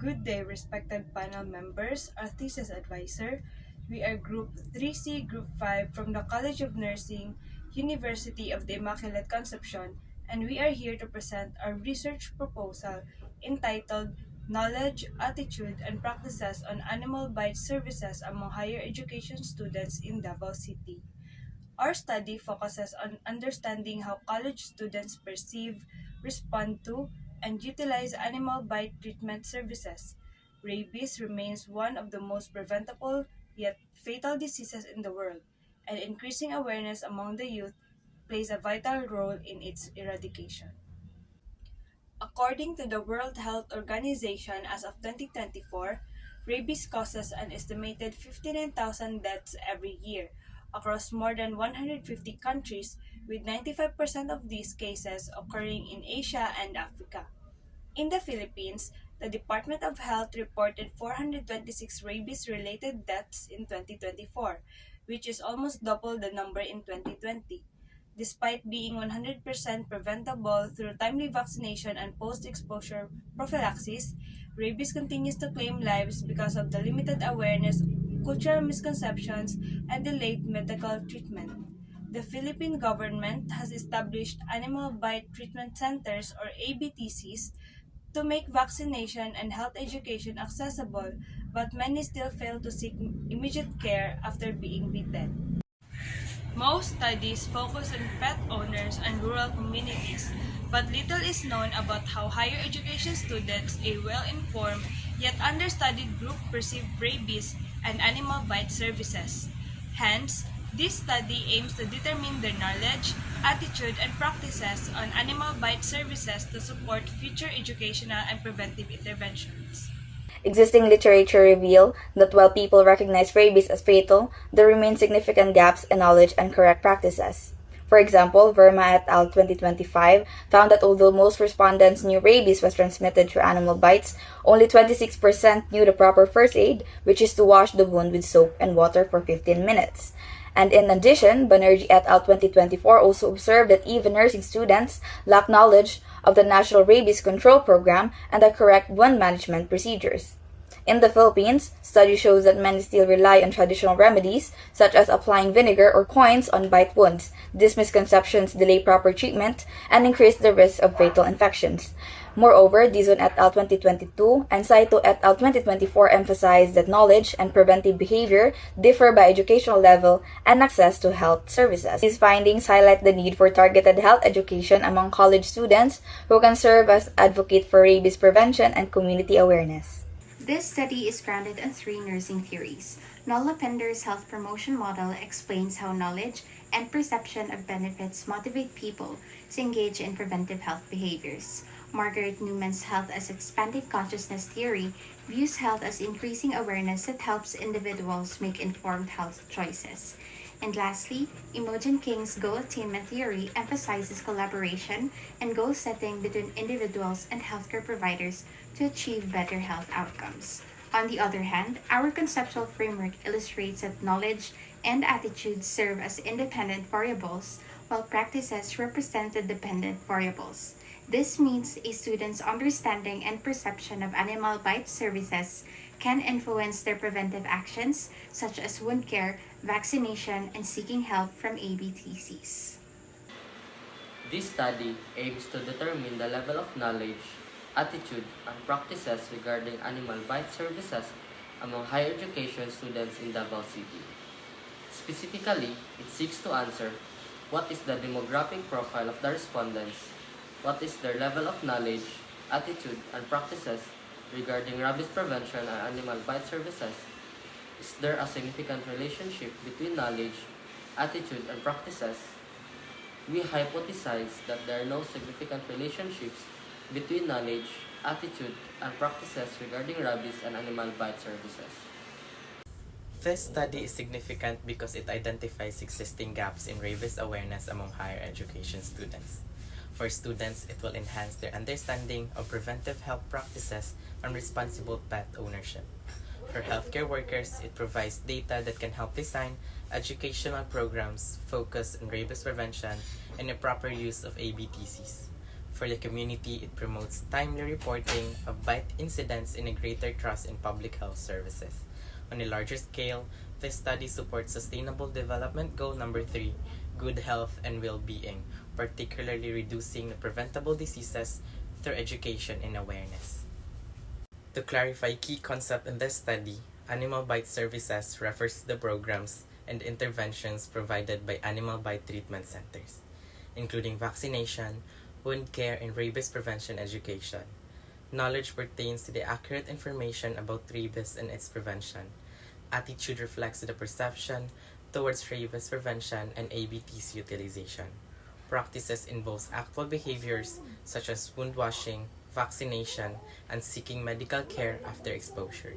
Good day, respected panel members, our thesis advisor. We are Group 3C, Group 5 from the College of Nursing, University of the Immaculate Conception, and we are here to present our research proposal entitled Knowledge, Attitude, and Practices on Animal Bite Services Among Higher Education Students in Davao City. Our study focuses on understanding how college students perceive, respond to, and utilize animal bite treatment services. Rabies remains one of the most preventable yet fatal diseases in the world, and increasing awareness among the youth plays a vital role in its eradication. According to the World Health Organization, as of 2024, rabies causes an estimated 59,000 deaths every year across more than 150 countries, with 95% of these cases occurring in Asia and Africa. In the Philippines, the Department of Health reported 426 rabies related deaths in 2024, which is almost double the number in 2020. Despite being 100% preventable through timely vaccination and post exposure prophylaxis, rabies continues to claim lives because of the limited awareness, cultural misconceptions, and delayed medical treatment. The Philippine government has established animal bite treatment centers or ABTCs to make vaccination and health education accessible, but many still fail to seek immediate care after being bitten. Most studies focus on pet owners and rural communities, but little is known about how higher education students, a well-informed yet understudied group, perceive rabies and animal bite services. Hence, this study aims to determine their knowledge, attitude, and practices on animal bite services to support future educational and preventive interventions. Existing literature reveal that while people recognize rabies as fatal, there remain significant gaps in knowledge and correct practices. For example, Verma et al. 2025 found that although most respondents knew rabies was transmitted through animal bites, only 26% knew the proper first aid, which is to wash the wound with soap and water for 15 minutes. And in addition, Banerjee et al. 2024 also observed that even nursing students lack knowledge of the National Rabies Control Program and the correct wound management procedures. In the Philippines, study shows that many still rely on traditional remedies, such as applying vinegar or coins on bite wounds. These misconceptions delay proper treatment and increase the risk of fatal infections. Moreover, Dizon et al. 2022 and Saito et al. 2024 emphasize that knowledge and preventive behavior differ by educational level and access to health services. These findings highlight the need for targeted health education among college students who can serve as advocate for rabies prevention and community awareness. This study is grounded in three nursing theories. Nola Pender's health promotion model explains how knowledge and perception of benefits motivate people to engage in preventive health behaviors. Margaret Newman's health as expanded consciousness theory views health as increasing awareness that helps individuals make informed health choices. And lastly, Imogen King's goal attainment theory emphasizes collaboration and goal setting between individuals and healthcare providers to achieve better health outcomes. On the other hand, our conceptual framework illustrates that knowledge and attitude serve as independent variables, while practices represent the dependent variables. This means a student's understanding and perception of animal bite services can influence their preventive actions, such as wound care, vaccination, and seeking help from ABTCs. This study aims to determine the level of knowledge, attitude, and practices regarding animal bite services among higher education students in Davao City. Specifically, it seeks to answer what is the demographic profile of the respondents, what is their level of knowledge, attitude, and practices regarding rabies prevention and animal bite services. Is there a significant relationship between knowledge, attitude, and practices? We hypothesize that there are no significant relationships between knowledge, attitude, and practices regarding rabies and animal bite services. This study is significant because it identifies existing gaps in rabies awareness among higher education students. For students, it will enhance their understanding of preventive health practices and responsible pet ownership. For healthcare workers, it provides data that can help design educational programs focused on rabies prevention and the proper use of ABTCs. For the community, it promotes timely reporting of bite incidents and a greater trust in public health services. On a larger scale, this study supports Sustainable Development Goal number 3, good health and well-being, particularly reducing the preventable diseases through education and awareness. To clarify key concept in this study, Animal Bite Services refers to the programs and interventions provided by animal bite treatment centers, including vaccination, wound care, and rabies prevention education. Knowledge pertains to the accurate information about rabies and its prevention. Attitude reflects the perception towards rabies prevention and ABT's utilization. Practices involves actual behaviors such as wound washing, vaccination, and seeking medical care after exposure.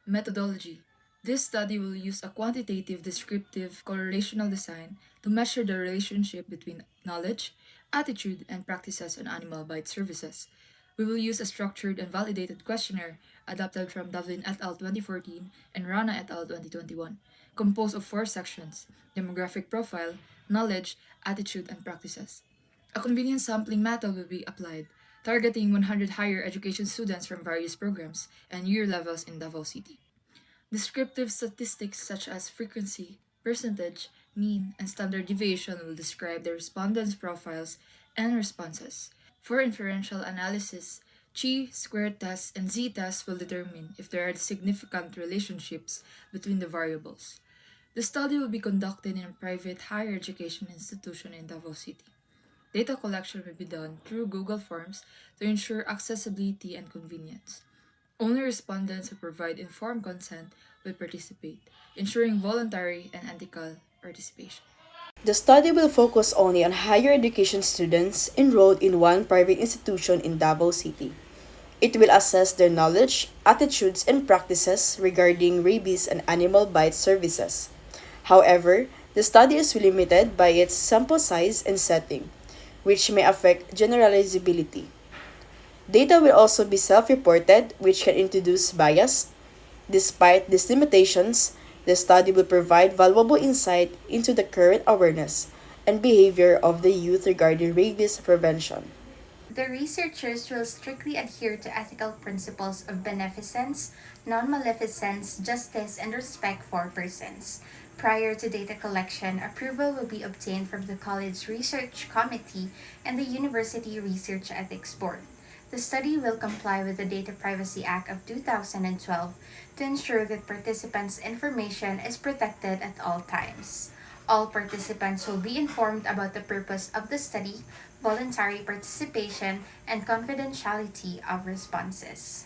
Methodology. This study will use a quantitative descriptive correlational design to measure the relationship between knowledge, attitude, and practices on animal bite services. We will use a structured and validated questionnaire adapted from Devlin et al. 2014 and Rana et al. 2021, composed of 4 sections: demographic profile, knowledge, attitude, and practices. A convenient sampling method will be applied, targeting 100 higher education students from various programs and year levels in Davao City. Descriptive statistics such as frequency, percentage, mean, and standard deviation will describe the respondents' profiles and responses. For inferential analysis, chi-square tests and z-tests will determine if there are significant relationships between the variables. The study will be conducted in a private higher education institution in Davao City. Data collection will be done through Google Forms to ensure accessibility and convenience. Only respondents who provide informed consent will participate, ensuring voluntary and ethical participation. The study will focus only on higher education students enrolled in one private institution in Davao City. It will assess their knowledge, attitudes, and practices regarding rabies and animal bite services. However, the study is limited by its sample size and setting, which may affect generalizability. Data will also be self-reported, which can introduce bias. Despite these limitations, the study will provide valuable insight into the current awareness and behavior of the youth regarding rabies prevention. The researchers will strictly adhere to ethical principles of beneficence, non-maleficence, justice, and respect for persons. Prior to data collection, approval will be obtained from the college research committee and the University Research Ethics Board. The study will comply with the Data Privacy Act of 2012 to ensure that participants' information is protected at all times. All participants will be informed about the purpose of the study, voluntary participation, and confidentiality of responses.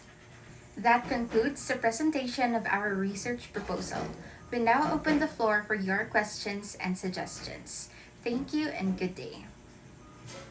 That concludes the presentation of our research proposal. We now open the floor for your questions and suggestions. Thank you and good day.